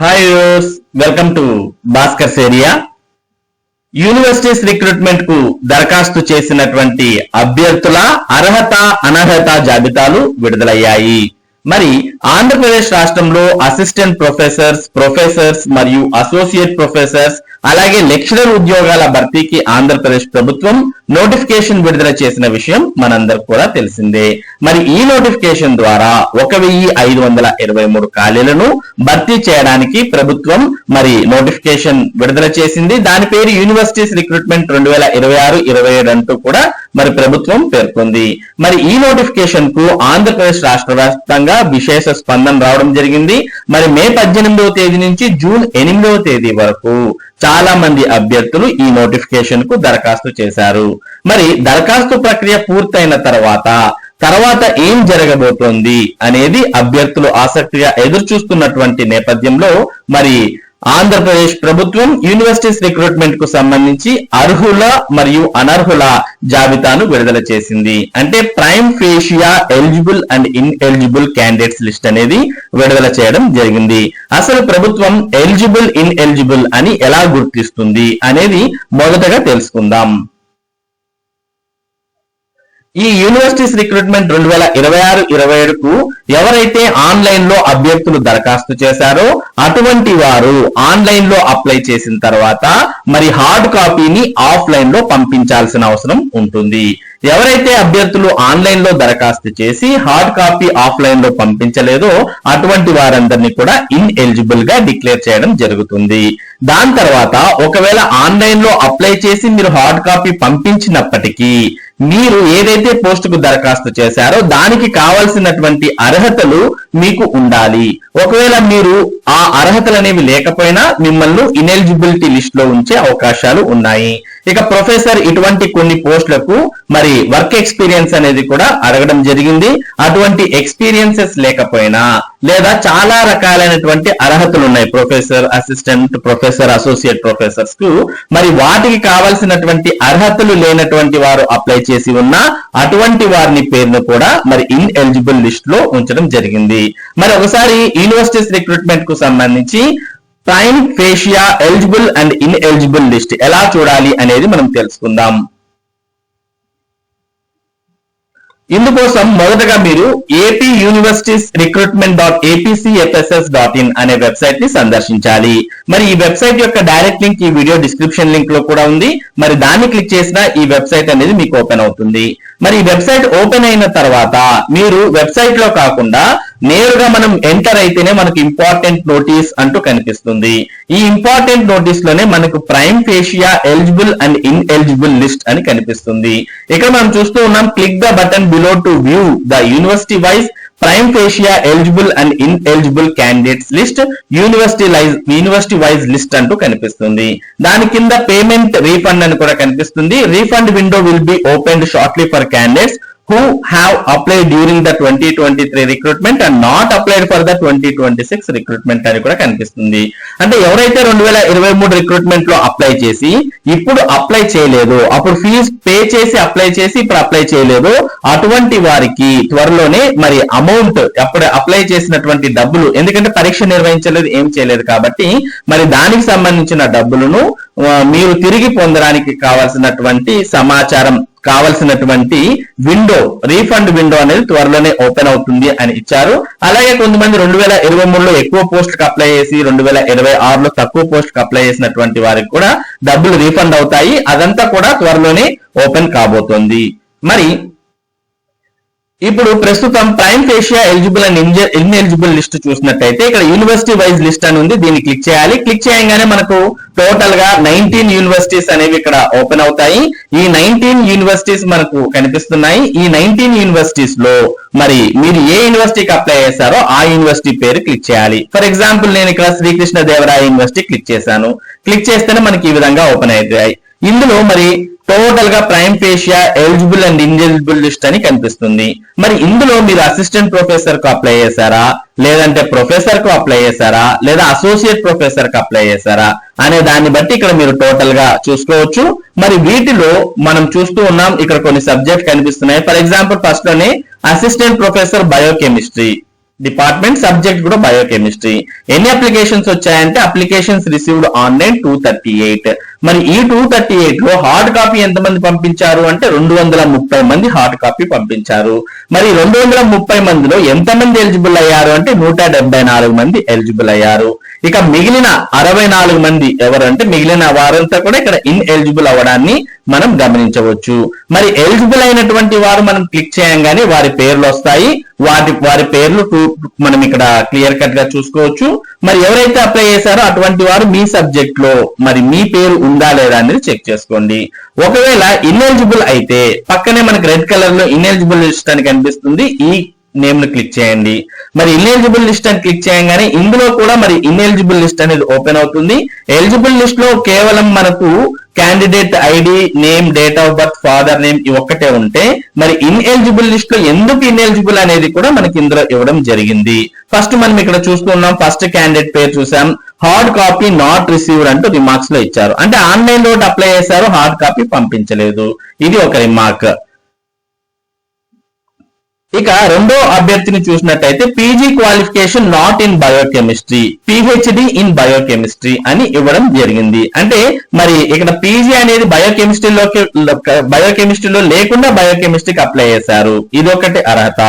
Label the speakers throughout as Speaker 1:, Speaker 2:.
Speaker 1: Hi use welcome to Bhaskar's area. Universities recruitment కు దరఖాస్తు చేసినటువంటి అభ్యర్థుల అర్హత అనర్హత జాబితాలు విడుదలయ్యాయి. మరి ఆంధ్రప్రదేశ్ రాష్ట్రంలో అసిస్టెంట్ ప్రొఫెసర్స్ మరియు అసోసియేట్ ప్రొఫెసర్స్ అలాగే లెక్చరర్ ఉద్యోగాల భర్తీకి ఆంధ్రప్రదేశ్ ప్రభుత్వం నోటిఫికేషన్ విడుదల చేసిన విషయం మనందరికి కూడా తెలిసిందే. మరి ఈ నోటిఫికేషన్ ద్వారా 1523 ఖాళీలను భర్తీ చేయడానికి ప్రభుత్వం మరి నోటిఫికేషన్ విడుదల చేసింది. దాని పేరు యూనివర్సిటీస్ రిక్రూట్మెంట్ 2026-27 అంటూ కూడా మరి ప్రభుత్వం పేర్కొంది. మరి ఈ నోటిఫికేషన్ కు ఆంధ్రప్రదేశ్ రాష్ట్ర వ్యాప్తంగా విశేష స్పందన రావడం జరిగింది. మరి మే 18వ తేదీ నుంచి జూన్ 8వ తేదీ వరకు చాలా మంది అభ్యర్థులు ఈ నోటిఫికేషన్ కు దరఖాస్తు చేశారు. మరి దరఖాస్తు ప్రక్రియ పూర్తయిన తర్వాత ఏం జరగబోతోంది అనేది అభ్యర్థులు ఆసక్తిగా ఎదురు చూస్తున్నటువంటి నేపథ్యంలో మరి ఆంధ్రప్రదేశ్ ప్రభుత్వం యూనివర్సిటీస్ రిక్రూట్మెంట్ కు సంబంధించి అర్హుల మరియు అనర్హుల జాబితాను విడుదల చేసింది. అంటే prime fascia eligible and in eligible candidates list అనేది విడుదల చేయడం జరిగింది. అసలు ప్రభుత్వం ఎలిజిబుల్ ఇన్ ఎలిజిబుల్ అని ఎలా గుర్తిస్తుంది అనేది మొదటగా తెలుసుకుందాం. ఈ యూనివర్సిటీస్ రిక్రూట్మెంట్ 2026-27 కు ఎవరైతే ఆన్లైన్ లో అభ్యర్థులు దరఖాస్తు చేశారో అటువంటి వారు ఆన్లైన్ లో అప్లై చేసిన తర్వాత మరి హార్డ్ కాపీని ఆఫ్లైన్ లో పంపించాల్సిన అవసరం ఉంటుంది. ఎవరైతే అభ్యర్థులు ఆన్లైన్ లో దరఖాస్తు చేసి హార్డ్ కాపీ ఆఫ్లైన్ లో పంపించలేదో అటువంటి వారందరినీ కూడా ఇన్ ఎలిజిబుల్ గా డిక్లేర్ చేయడం జరుగుతుంది. దాని తర్వాత ఒకవేళ ఆన్లైన్ లో అప్లై చేసి మీరు హార్డ్ కాపీ పంపించినప్పటికీ మీరు ఏదైతే పోస్ట్ కు దరఖాస్తు చేశారో దానికి కావాల్సినటువంటి అర్హతలు మీకు ఉండాలి. ఒకవేళ మీరు ఆ అర్హతలు అనేవి లేకపోయినా మిమ్మల్ని ఇనెలిజిబిలిటీ లిస్ట్ లో ఉంచే అవకాశాలు ఉన్నాయి. ఇక ప్రొఫెసర్ ఇటువంటి కొన్ని పోస్టులకు మరి వర్క్ ఎక్స్పీరియన్స్ అనేది కూడా అడగడం జరిగింది. అటువంటి ఎక్స్పీరియన్సెస్ లేకపోయినా లేదా చాలా రకాలైనటువంటి అర్హతలు ఉన్నాయి professor, assistant professor, associate professors కు. మరి వాటికి కావాల్సినటువంటి అర్హతలు లేనటువంటి వారు అప్లై చేసి ఉన్నా అటువంటి వారిని పేరును కూడా మరి ఇన్ ఎలిజిబుల్ లిస్ట్ లో ఉంచడం జరిగింది. మరి ఒకసారి యూనివర్సిటీస్ రిక్రూట్మెంట్ కు సంబంధించి prime fascia eligible and in eligible list ఎలా చూడాలి అనేది మనం తెలుసుకుందాం. ఇందుకోసం మొదటగా మీరు ఏపీ యూనివర్సిటీస్ రిక్రూట్మెంట్ .apcfss.in అనే వెబ్సైట్ ని సందర్శించాలి. మరి ఈ వెబ్సైట్ యొక్క డైరెక్ట్ లింక్ ఈ వీడియో డిస్క్రిప్షన్ లింక్ లో కూడా ఉంది. మరి దాన్ని క్లిక్ చేసినా ఈ వెబ్సైట్ అనేది మీకు ఓపెన్ అవుతుంది. మరి ఈ వెబ్సైట్ ఓపెన్ అయిన తర్వాత మీరు వెబ్సైట్ లో కాకుండా నేరుగా మనం ఎంటర్ అయితేనే మనకు ఇంపార్టెంట్ నోటీస్ అంటూ కనిపిస్తుంది. ఈ ఇంపార్టెంట్ నోటీస్ లోనే మనకు prime fascia eligible and in eligible list అని కనిపిస్తుంది. ఇక్కడ మనం చూస్తూ ఉన్నాం click the button below to view the university wise prime fascia eligible and in eligible candidates list university wise list అంటూ కనిపిస్తుంది. దాని కింద పేమెంట్ రీఫండ్ అని కూడా కనిపిస్తుంది. Refund window will be opened shortly for candidates who have applied during the 2023 recruitment and not applied for the 2026 recruitment అని కూడా కనిపిస్తుంది. అంటే ఎవరైతే 2023 రిక్రూట్మెంట్ లో అప్లై చేసి ఇప్పుడు అప్లై చేయలేదు, అప్పుడు ఫీజు పే చేసి అప్లై చేసి ఇప్పుడు అప్లై చేయలేదు, అటువంటి వారికి త్వరలోనే మరి అమౌంట్ అప్పుడు అప్లై చేసినటువంటి డబ్బులు, ఎందుకంటే పరీక్ష నిర్వహించలేదు ఏం చేయలేదు కాబట్టి మరి దానికి సంబంధించిన డబ్బులను మీరు తిరిగి పొందడానికి కావాల్సినటువంటి సమాచారం కావలసినటువంటి విండో రీఫండ్ విండో అనేది త్వరలోనే ఓపెన్ అవుతుంది అని ఇచ్చారు. అలాగే కొంతమంది 2023లో ఎక్కువ పోస్టులకు అప్లై చేసి 2026లో తక్కువ పోస్టులకు అప్లై చేసినటువంటి వారికి కూడా డబ్బులు రీఫండ్ అవుతాయి. అదంతా కూడా త్వరలోనే ఓపెన్ కాబోతోంది. మరి ఇప్పుడు ప్రస్తుతం prime fascia eligible and in eligible list చూసినట్టయితే ఇక్కడ యూనివర్సిటీ వైజ్ లిస్ట్ అని ఉంది. దీన్ని క్లిక్ చేయాలి. క్లిక్ చేయగానే మనకు టోటల్ గా 19 యూనివర్సిటీస్ అనేవి ఇక్కడ ఓపెన్ అవుతాయి. ఈ 19 యూనివర్సిటీస్ మనకు కనిపిస్తున్నాయి. ఈ 19 యూనివర్సిటీస్ లో మరి మీరు ఏ యూనివర్సిటీకి అప్లై చేశారో ఆ యూనివర్సిటీ పేరు క్లిక్ చేయాలి. ఫర్ ఎగ్జాంపుల్ నేను ఇక్కడ శ్రీకృష్ణదేవరాయ యూనివర్సిటీ క్లిక్ చేశాను. క్లిక్ చేస్తేనే మనకి ఈ విధంగా ఓపెన్ అవుతాయి. ఇందులో మరి టోటల్ గా prime fascia eligible and ineligible list అని కనిపిస్తుంది. మరి ఇందులో మీరు అసిస్టెంట్ ప్రొఫెసర్ కు అప్లై చేశారా, లేదంటే ప్రొఫెసర్ కు అప్లై చేశారా, లేదా అసోసియేట్ ప్రొఫెసర్ కు అప్లై చేశారా అనే దాన్ని బట్టి ఇక్కడ మీరు టోటల్ గా చూసుకోవచ్చు. మరి వీటిలో మనం చూస్తూ ఉన్నాం ఇక్కడ కొన్ని సబ్జెక్ట్ కనిపిస్తున్నాయి. ఫర్ ఎగ్జాంపుల్ ఫస్ట్ లోనే assistant professor biochemistry department, subject కూడా బయోకెమిస్ట్రీ. ఎన్ని అప్లికేషన్స్ వచ్చాయంటే అప్లికేషన్స్ రిసీవ్డ్ ఆన్లైన్ 238. మరి ఈ 238 లో హార్డ్ కాపీ ఎంతమంది పంపించారు అంటే 230 మంది హార్డ్ కాపీ పంపించారు. మరి 230 మందిలో ఎంతమంది ఎలిజిబుల్ అయ్యారు అంటే 174 మంది ఎలిజిబుల్ అయ్యారు. ఇక మిగిలిన 64 మంది ఎవరంటే మిగిలిన వారంతా కూడా ఇక్కడ ఇన్ ఎలిజిబుల్ అవ్వడాన్ని మనం గమనించవచ్చు. మరి ఎలిజిబుల్ అయినటువంటి వారు మనం క్లిక్ చేయంగానే వారి పేర్లు వస్తాయి. వారి పేర్లు మనం ఇక్కడ క్లియర్ కట్ గా చూసుకోవచ్చు. మరి ఎవరైతే అప్లై చేశారో అటువంటి వారు మీ సబ్జెక్ట్ లో మరి మీ పేరు ఉందా లేదా అనేది చెక్ చేసుకోండి. ఒకవేళ ఇన్ఎలిజిబుల్ అయితే పక్కనే మనకి రెడ్ కలర్ లో ఇన్ఎలిజిబుల్ లిస్ట్ అని కనిపిస్తుంది. ఈ నేమ్ ను క్లిక్ చేయండి. మరి ఇన్ఎలిజిబుల్ లిస్ట్ అని క్లిక్ చేయగానే ఇందులో కూడా మరి ఇన్ఎలిజిబుల్ లిస్ట్ అనేది ఓపెన్ అవుతుంది. ఎలిజిబుల్ లిస్ట్ లో కేవలం మనకు candidate ID, name, date of birth, father name ఇవి ఒక్కటే ఉంటే మరి ఇన్ఎలిజిబుల్ లిస్ట్ లో ఎందుకు ఇన్ఎలిజిబుల్ అనేది కూడా మనకి ఇందులో ఇవ్వడం జరిగింది. ఫస్ట్ మనం ఇక్కడ చూస్తున్నాం, ఫస్ట్ క్యాండిడేట్ పేరు చూసాం, హార్డ్ కాపీ నాట్ రిసీవ్డ్ అంటూ రిమార్క్స్ లో ఇచ్చారు. అంటే ఆన్లైన్ లో అప్లై చేశారు, హార్డ్ కాపీ పంపించలేదు. ఇది ఒక రిమార్క్. ఇక రెండో అభ్యర్థిని చూసినట్టయితే PG qualification not in biochemistry, PhD in biochemistry అని ఇవ్వడం జరిగింది. అంటే మరి ఇక్కడ పీజీ అనేది బయోకెమిస్ట్రీలో లేకుండా బయోకెమిస్ట్రీకి అప్లై చేశారు. ఇదొకటి అర్హత.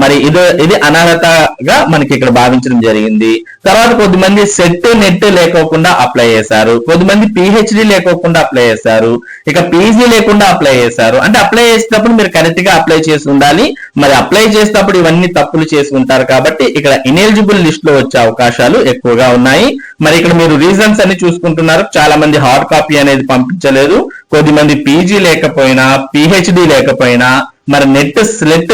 Speaker 1: మరి ఇది అనర్హతగా మనకి ఇక్కడ భావించడం జరిగింది. తర్వాత కొద్దిమంది సెట్ నెట్ లేకోకుండా అప్లై చేశారు, కొద్దిమంది పిహెచ్డి లేకోకుండా అప్లై చేశారు, ఇక పీజీ లేకుండా అప్లై చేశారు. అంటే అప్లై చేసేటప్పుడు మీరు కరెక్ట్ గా అప్లై చేసి ఉండాలి. మరి అప్లై చేసేటప్పుడు ఇవన్నీ తప్పులు చేసి ఉంటారు కాబట్టి ఇక్కడ ఇనెలిజిబుల్ లిస్ట్ లో వచ్చే అవకాశాలు ఎక్కువగా ఉన్నాయి. మరి ఇక్కడ మీరు రీజన్స్ అన్ని చూసుకుంటున్నారు. చాలా మంది హార్డ్ కాపీ అనేది పంపించలేదు, కొద్దిమంది పీజీ లేకపోయినా, పిహెచ్డి లేకపోయినా, మరి నెట్ స్లెట్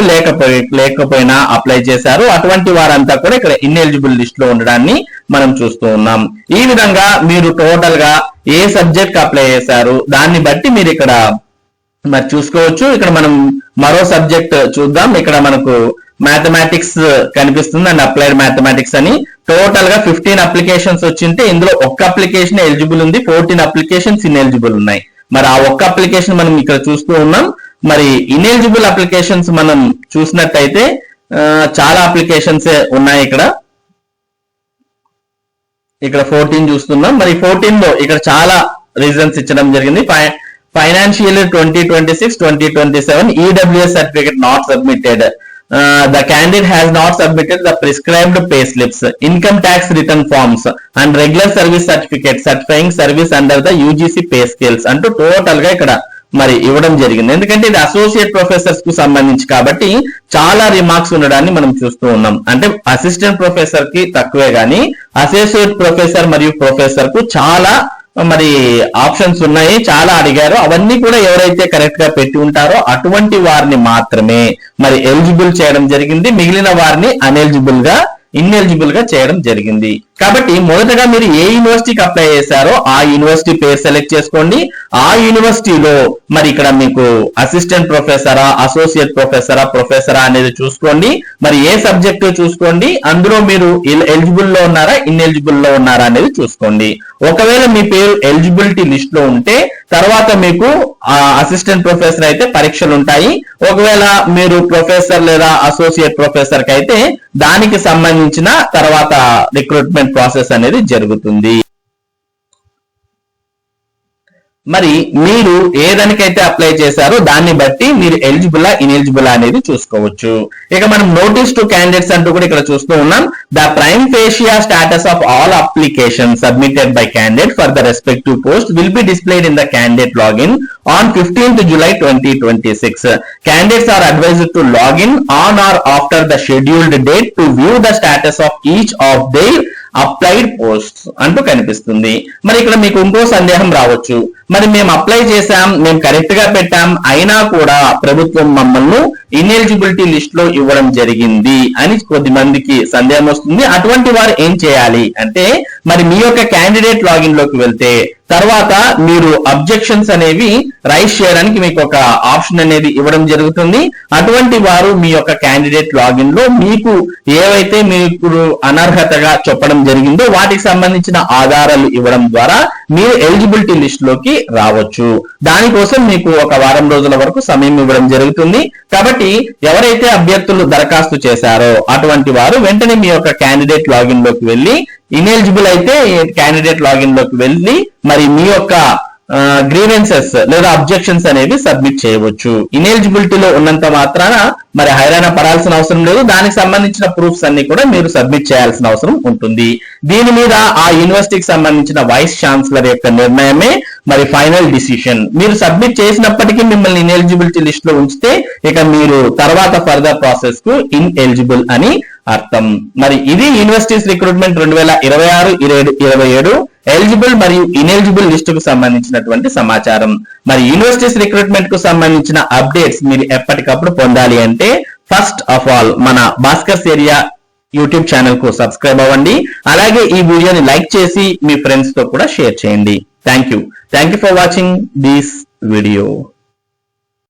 Speaker 1: లేకపోయినా అప్లై చేశారు. అటువంటి వారంతా కూడా ఇక్కడ ఇన్ఎలిజిబుల్ లిస్ట్ లో ఉండడాన్ని మనం చూస్తూ ఉన్నాం. ఈ విధంగా మీరు టోటల్ గా ఏ సబ్జెక్ట్ అప్లై చేశారు దాన్ని బట్టి మీరు ఇక్కడ మరి చూసుకోవచ్చు. ఇక్కడ మనం మరో సబ్జెక్ట్ చూద్దాం. ఇక్కడ మనకు మ్యాథమెటిక్స్ కనిపిస్తుంది అండ్ అప్లైడ్ మ్యాథమెటిక్స్ అని. టోటల్ గా 15 అప్లికేషన్స్ వచ్చింటే ఇందులో ఒక్క అప్లికేషన్ ఎలిజిబుల్ ఉంది, 14 అప్లికేషన్స్ ఇన్ఎలిజిబుల్ ఉన్నాయి. మరి ఆ ఒక్క అప్లికేషన్ మనం ఇక్కడ చూస్తూ ఉన్నాం. మరి ఇన్ఎలిజిబుల్ అప్లికేషన్స్ మనం చూసినట్టయితే చాలా అప్లికేషన్స్ ఉన్నాయి. ఇక్కడ 14 చూస్తున్నాం. మరి 14 లో ఇక్కడ చాలా రీజన్స్ ఇచ్చడం జరిగింది. Financial 2026-2027 EWS certificate not submitted. The candidate has not submitted the prescribed pay slips, income tax return forms and regular service certificate certifying service under the UGC pay scales అంటూ total గా ఇక్కడ మరి ఇవ్వడం జరిగింది. ఎందుకంటే ఇది associate professors కు సంబంధించి కాబట్టి చాలా రిమార్క్స్ ఉండడాన్ని మనం చూస్తూ ఉన్నాం. అంటే అసిస్టెంట్ ప్రొఫెసర్ కి తక్కువే గానీ అసోసియేట్ ప్రొఫెసర్ మరియు ప్రొఫెసర్ కు చాలా మరి ఆప్షన్స్ ఉన్నాయి, చాలా అడిగారు. అవన్నీ కూడా ఎవరైతే కరెక్ట్ గా పెట్టి ఉంటారో అటువంటి వారిని మాత్రమే మరి ఎలిజిబుల్ చేయడం జరిగింది. మిగిలిన వారిని ఇన్ఎలిజిబుల్ గా చేయడం జరిగింది. కాబట్టి మొదటగా మీరు ఏ యూనివర్సిటీకి అప్లై చేశారో ఆ యూనివర్సిటీ పేరు సెలెక్ట్ చేసుకోండి. ఆ యూనివర్సిటీలో మరి ఇక్కడ మీకు అసిస్టెంట్ ప్రొఫెసరా, అసోసియేట్ ప్రొఫెసరా అనేది చూసుకోండి. మరి ఏ సబ్జెక్ట్ చూసుకోండి, అందులో మీరు ఎలిజిబుల్ లో ఉన్నారా, ఇన్ఎలిజిబుల్ లో ఉన్నారా అనేది చూసుకోండి. ఒకవేళ మీ పేరు ఎలిజిబిలిటీ లిస్ట్ లో ఉంటే తర్వాత మీకు అసిస్టెంట్ ప్రొఫెసర్ అయితే పరీక్షలు ఉంటాయి. ఒకవేళ మీరు ప్రొఫెసర్ లేదా అసోసియేట్ ప్రొఫెసర్ కి అయితే దానికి సంబంధించిన తర్వాత రిక్రూట్మెంట్ ప్రాసెస్ అనేది జరుగుతుంది. మరి మీరు ఏదానికైతే అప్లై చేశారో దాన్ని బట్టి మీరు ఎలిజిబుల్ ఇన్ఎలిజిబుల్ అనేది చూసుకోవచ్చు. ఇక మనం నోటీస్ టు క్యాండిడేట్స్ అంటూ కూడా ఇక్కడ చూస్తూ ఉన్నాం. The prime fascia status of all application submitted by candidate for the respective post will be displayed in the candidate login on 15th July 2026. Candidates are advised to log in on or after the scheduled date to view the status of each of their applied post అంటూ కనిపిస్తుంది. మరి ఇక్కడ మీకు ఇంకో సందేహం రావచ్చు, మరి మేము అప్లై చేశాం, మేము కరెక్ట్ గా పెట్టాం, అయినా కూడా ప్రభుత్వం మమ్మల్ని ఇన్ఎలిజిబిలిటీ లిస్ట్ లో ఇవ్వడం జరిగింది అని కొద్ది మందికి సందేహం వస్తుంది. అటువంటి వారు ఏం చేయాలి అంటే మరి మీ యొక్క క్యాండిడేట్ లాగిన్ లోకి వెళ్తే తర్వాత మీరు అబ్జెక్షన్స్ అనేవి రైజ్ చేయడానికి మీకు ఒక ఆప్షన్ అనేది ఇవ్వడం జరుగుతుంది. అటువంటి వారు మీ యొక్క క్యాండిడేట్ లాగిన్ లో మీకు ఏవైతే మీకు అనర్హతగా చెప్పడం జరిగిందో వాటికి సంబంధించిన ఆధారాలు ఇవ్వడం ద్వారా మీరు ఎలిజిబిలిటీ లిస్ట్ లోకి రావచ్చు. దానికోసం మీకు ఒక వారం రోజుల వరకు సమయం ఇవ్వడం జరుగుతుంది. కాబట్టి ఎవరైతే అభ్యర్థులు దరఖాస్తు చేశారో అటువంటి వారు వెంటనే మీ యొక్క క్యాండిడేట్ లాగిన్ లోకి వెళ్ళి, ఇనెలిజిబుల్ అయితే క్యాండిడేట్ లాగిన్ లోకి వెళ్ళి మరి మీ యొక్క గ్రీవెన్సెస్ లేదా అబ్జెక్షన్స్ అనేవి సబ్మిట్ చేయవచ్చు. ఇనెలిజిబిలిటీలో ఉన్నంత మాత్రాన మరి హైరాణ పడాల్సిన అవసరం లేదు. దానికి సంబంధించిన ప్రూఫ్స్ అన్ని కూడా మీరు సబ్మిట్ చేయాల్సిన అవసరం ఉంటుంది. దీని మీద ఆ యూనివర్సిటీకి సంబంధించిన వైస్ ఛాన్సలర్ యొక్క నిర్ణయమే మరి ఫైనల్ డిసిషన్. మీరు సబ్మిట్ చేసినప్పటికీ మిమ్మల్ని ఇనెలిజిబిలిటీ లిస్ట్ లో ఉంచితే ఇక మీరు తర్వాత ఫర్దర్ ప్రాసెస్ కు ఇన్ఎలిజిబుల్ అని అర్థం. మరి ఇది యూనివర్సిటీస్ రిక్రూట్మెంట్ 2026-27 ఎలిజిబుల్ మరియు ఇనెలిజిబుల్ లిస్ట్ కు సంబంధించినటువంటి సమాచారం. మరి యూనివర్సిటీస్ రిక్రూట్మెంట్ కు సంబంధించిన అప్డేట్స్ మీరు ఎప్పటికప్పుడు పొందాలి అంటే ఫస్ట్ ఆఫ్ ఆల్ మన భాస్కర్స్ ఏరియా యూట్యూబ్ ఛానల్ కు సబ్స్క్రైబ్ అవ్వండి. అలాగే ఈ వీడియోని లైక్ చేసి మీ ఫ్రెండ్స్ తో కూడా షేర్ చేయండి. Thank you for watching this video.